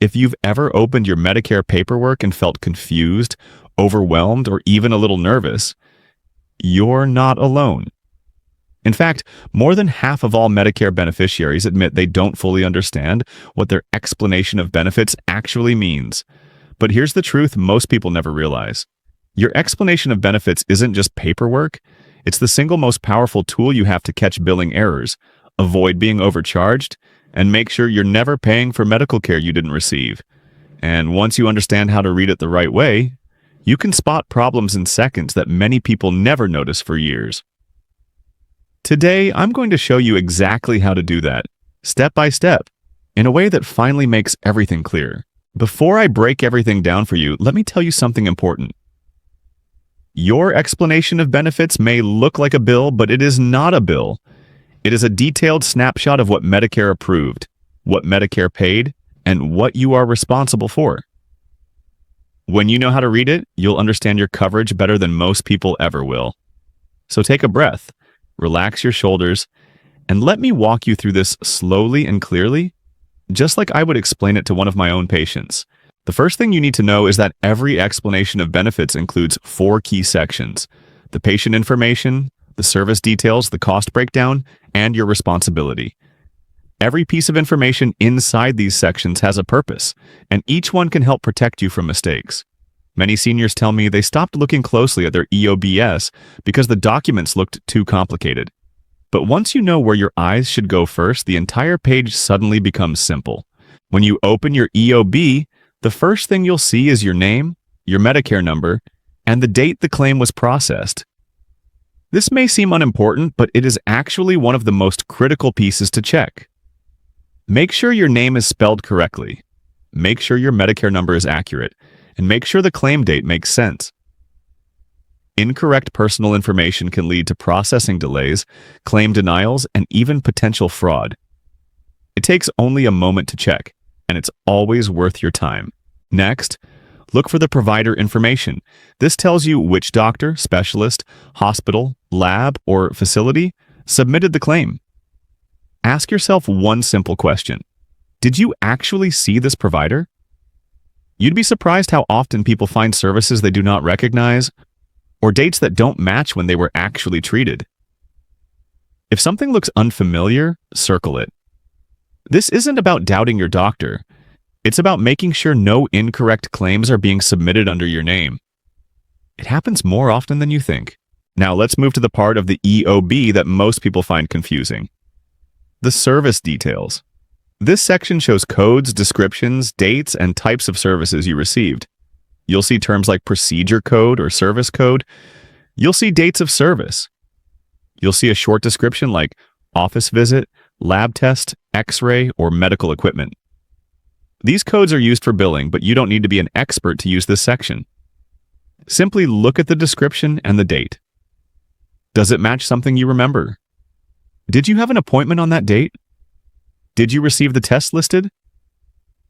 If you've ever opened your Medicare paperwork and felt confused, overwhelmed, or even a little nervous, you're not alone. In fact, more than half of all Medicare beneficiaries admit they don't fully understand what their explanation of benefits actually means. But here's the truth most people never realize. Your explanation of benefits isn't just paperwork. It's the single most powerful tool you have to catch billing errors, avoid being overcharged, and make sure you're never paying for medical care you didn't receive. And once you understand how to read it the right way, you can spot problems in seconds that many people never notice for years. Today, I'm going to show you exactly how to do that, step by step, in a way that finally makes everything clear. Before I break everything down for you, let me tell you something important. Your explanation of benefits may look like a bill, but it is not a bill. It is a detailed snapshot of what Medicare approved, what Medicare paid, and what you are responsible for. When you know how to read it, you'll understand your coverage better than most people ever will. So take a breath, relax your shoulders, and let me walk you through this slowly and clearly, just like I would explain it to one of my own patients. The first thing you need to know is that every explanation of benefits includes 4 key sections: the patient information, the service details, the cost breakdown, and your responsibility. Every piece of information inside these sections has a purpose, and each one can help protect you from mistakes. Many seniors tell me they stopped looking closely at their EOBs because the documents looked too complicated. But once you know where your eyes should go first, the entire page suddenly becomes simple. When you open your EOB, the first thing you'll see is your name, your Medicare number, and the date the claim was processed. This may seem unimportant, but it is actually one of the most critical pieces to check. Make sure your name is spelled correctly. Make sure your Medicare number is accurate, and make sure the claim date makes sense. Incorrect personal information can lead to processing delays, claim denials, and even potential fraud. It takes only a moment to check, and it's always worth your time. Next, look for the provider information. This tells you which doctor, specialist, hospital, lab, or facility submitted the claim. Ask yourself one simple question. Did you actually see this provider? You'd be surprised how often people find services they do not recognize or dates that don't match when they were actually treated. If something looks unfamiliar, circle it. This isn't about doubting your doctor. It's about making sure no incorrect claims are being submitted under your name. It happens more often than you think. Now let's move to the part of the EOB that most people find confusing. The service details. This section shows codes, descriptions, dates, and types of services you received. You'll see terms like procedure code or service code. You'll see dates of service. You'll see a short description like office visit, lab test, x-ray, or medical equipment. These codes are used for billing, but you don't need to be an expert to use this section. Simply look at the description and the date. Does it match something you remember? Did you have an appointment on that date? Did you receive the test listed?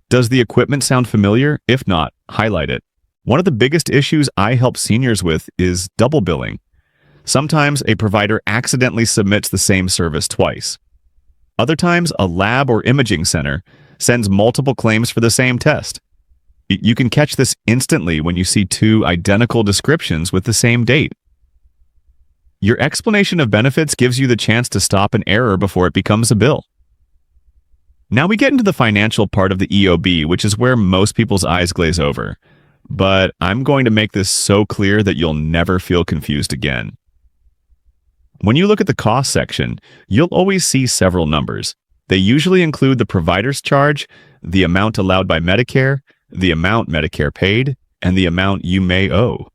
Does the equipment sound familiar? If not, highlight it. One of the biggest issues I help seniors with is double billing. Sometimes a provider accidentally submits the same service twice. Other times, a lab or imaging center sends multiple claims for the same test. You can catch this instantly when you see 2 identical descriptions with the same date. Your explanation of benefits gives you the chance to stop an error before it becomes a bill. Now we get into the financial part of the EOB, which is where most people's eyes glaze over. But I'm going to make this so clear that you'll never feel confused again. When you look at the cost section, you'll always see several numbers. They usually include the provider's charge, the amount allowed by Medicare, the amount Medicare paid, and the amount you may owe.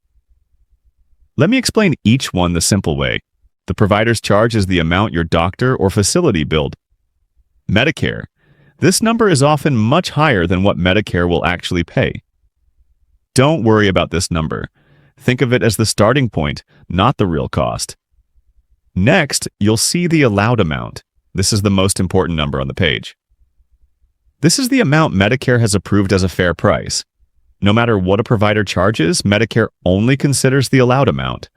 Let me explain each one the simple way. The provider's charge is the amount your doctor or facility billed. Medicare. This number is often much higher than what Medicare will actually pay. Don't worry about this number. Think of it as the starting point, not the real cost. Next, you'll see the allowed amount. This is the most important number on the page. This is the amount Medicare has approved as a fair price. No matter what a provider charges, Medicare only considers the allowed amount.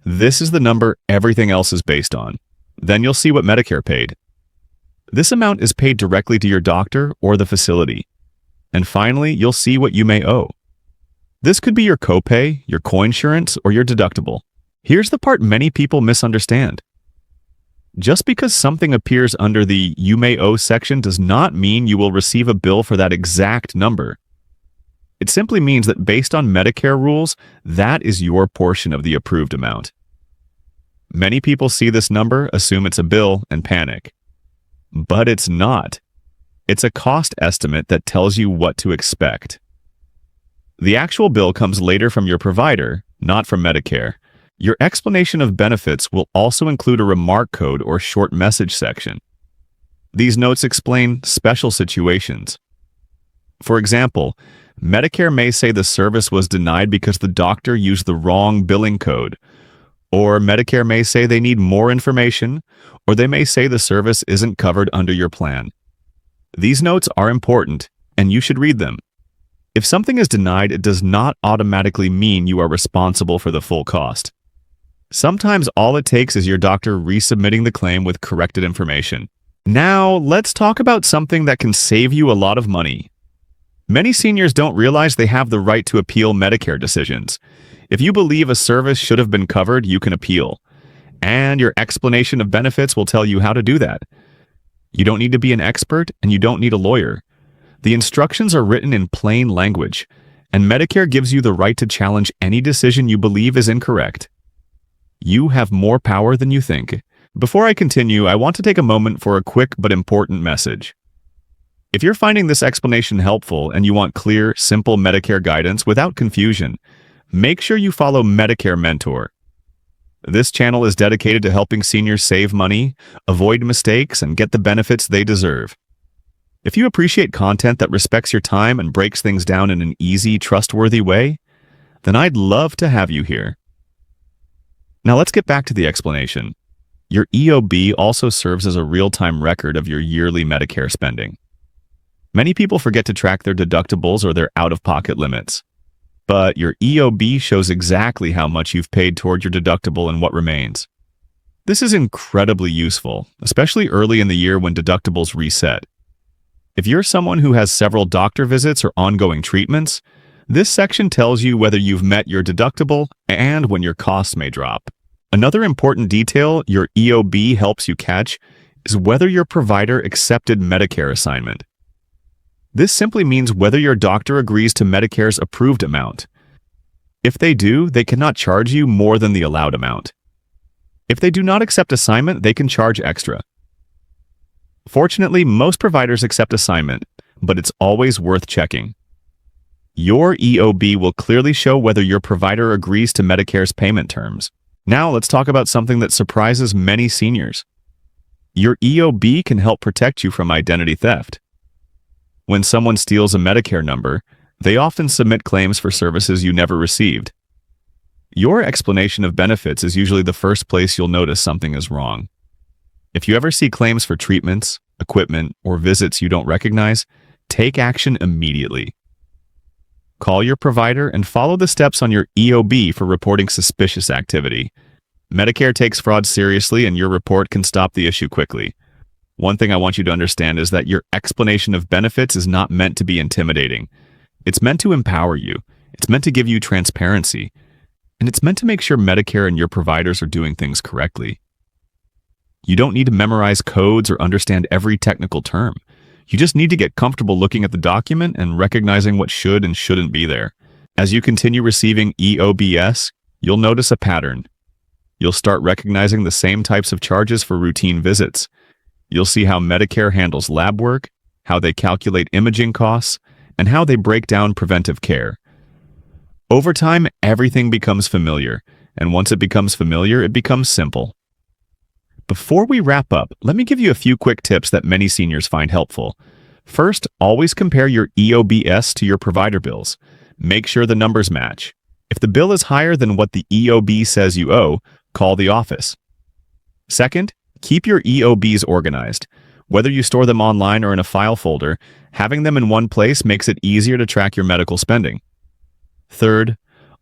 This is the number everything else is based on. Then you'll see what Medicare paid. This amount is paid directly to your doctor or the facility. And finally, you'll see what you may owe. This could be your copay, your coinsurance, or your deductible. Here's the part many people misunderstand. Just because something appears under the "You may owe" section does not mean you will receive a bill for that exact number. It simply means that based on Medicare rules, that is your portion of the approved amount. Many people see this number, assume it's a bill, and panic. But it's not. It's a cost estimate that tells you what to expect. The actual bill comes later from your provider, not from Medicare. Your explanation of benefits will also include a remark code or short message section. These notes explain special situations. For example, Medicare may say the service was denied because the doctor used the wrong billing code, or Medicare may say they need more information, or they may say the service isn't covered under your plan. These notes are important, and you should read them. If something is denied, it does not automatically mean you are responsible for the full cost. Sometimes all it takes is your doctor resubmitting the claim with corrected information. Now, let's talk about something that can save you a lot of money. Many seniors don't realize they have the right to appeal Medicare decisions. If you believe a service should have been covered, you can appeal. And your explanation of benefits will tell you how to do that. You don't need to be an expert, and you don't need a lawyer. The instructions are written in plain language, and Medicare gives you the right to challenge any decision you believe is incorrect. You have more power than you think. Before I continue, I want to take a moment for a quick but important message. If you're finding this explanation helpful and you want clear, simple Medicare guidance without confusion, make sure you follow Medicare Mentor. This channel is dedicated to helping seniors save money, avoid mistakes, and get the benefits they deserve. If you appreciate content that respects your time and breaks things down in an easy, trustworthy way, then I'd love to have you here. Now let's get back to the explanation. Your EOB also serves as a real-time record of your yearly Medicare spending. Many people forget to track their deductibles or their out-of-pocket limits. But your EOB shows exactly how much you've paid toward your deductible and what remains. This is incredibly useful, especially early in the year when deductibles reset. If you're someone who has several doctor visits or ongoing treatments, this section tells you whether you've met your deductible and when your costs may drop. Another important detail your EOB helps you catch is whether your provider accepted Medicare assignment. This simply means whether your doctor agrees to Medicare's approved amount. If they do, they cannot charge you more than the allowed amount. If they do not accept assignment, they can charge extra. Fortunately, most providers accept assignment, but it's always worth checking. Your EOB will clearly show whether your provider agrees to Medicare's payment terms. Now let's talk about something that surprises many seniors. Your EOB can help protect you from identity theft. When someone steals a Medicare number, they often submit claims for services you never received. Your explanation of benefits is usually the first place you'll notice something is wrong. If you ever see claims for treatments, equipment, or visits you don't recognize, take action immediately. Call your provider and follow the steps on your EOB for reporting suspicious activity. Medicare takes fraud seriously, and your report can stop the issue quickly. One thing I want you to understand is that your explanation of benefits is not meant to be intimidating. It's meant to empower you. It's meant to give you transparency. And it's meant to make sure Medicare and your providers are doing things correctly. You don't need to memorize codes or understand every technical term. You just need to get comfortable looking at the document and recognizing what should and shouldn't be there. As you continue receiving EOBs, you'll notice a pattern. You'll start recognizing the same types of charges for routine visits. You'll see how Medicare handles lab work, how they calculate imaging costs, and how they break down preventive care. Over time, everything becomes familiar, and once it becomes familiar, it becomes simple. Before we wrap up, let me give you a few quick tips that many seniors find helpful. First, always compare your EOBs to your provider bills. Make sure the numbers match. If the bill is higher than what the EOB says you owe, call the office. Second, keep your EOBs organized. Whether you store them online or in a file folder, having them in one place makes it easier to track your medical spending. Third,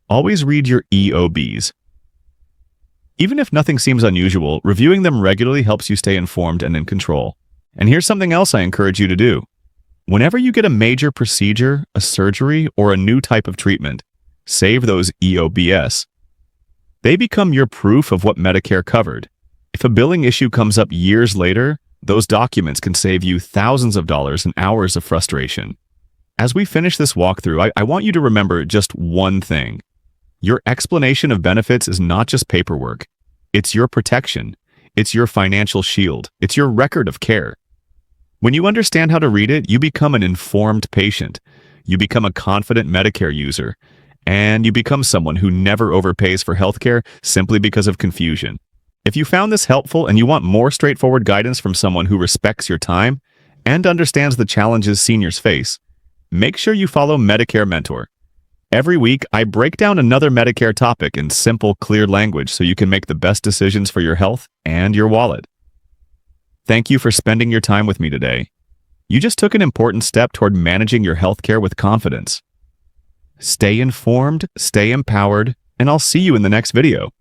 always read your EOBs. Even if nothing seems unusual, reviewing them regularly helps you stay informed and in control. And here's something else I encourage you to do. Whenever you get a major procedure, a surgery, or a new type of treatment, save those EOBS. They become your proof of what Medicare covered. If a billing issue comes up years later, those documents can save you thousands of dollars and hours of frustration. As we finish this walkthrough, I want you to remember just one thing. Your explanation of benefits is not just paperwork. It's your protection. It's your financial shield. It's your record of care. When you understand how to read it, you become an informed patient. You become a confident Medicare user. And you become someone who never overpays for healthcare simply because of confusion. If you found this helpful and you want more straightforward guidance from someone who respects your time and understands the challenges seniors face, make sure you follow Medicare Mentor. Every week, I break down another Medicare topic in simple, clear language so you can make the best decisions for your health and your wallet. Thank you for spending your time with me today. You just took an important step toward managing your healthcare with confidence. Stay informed, stay empowered, and I'll see you in the next video.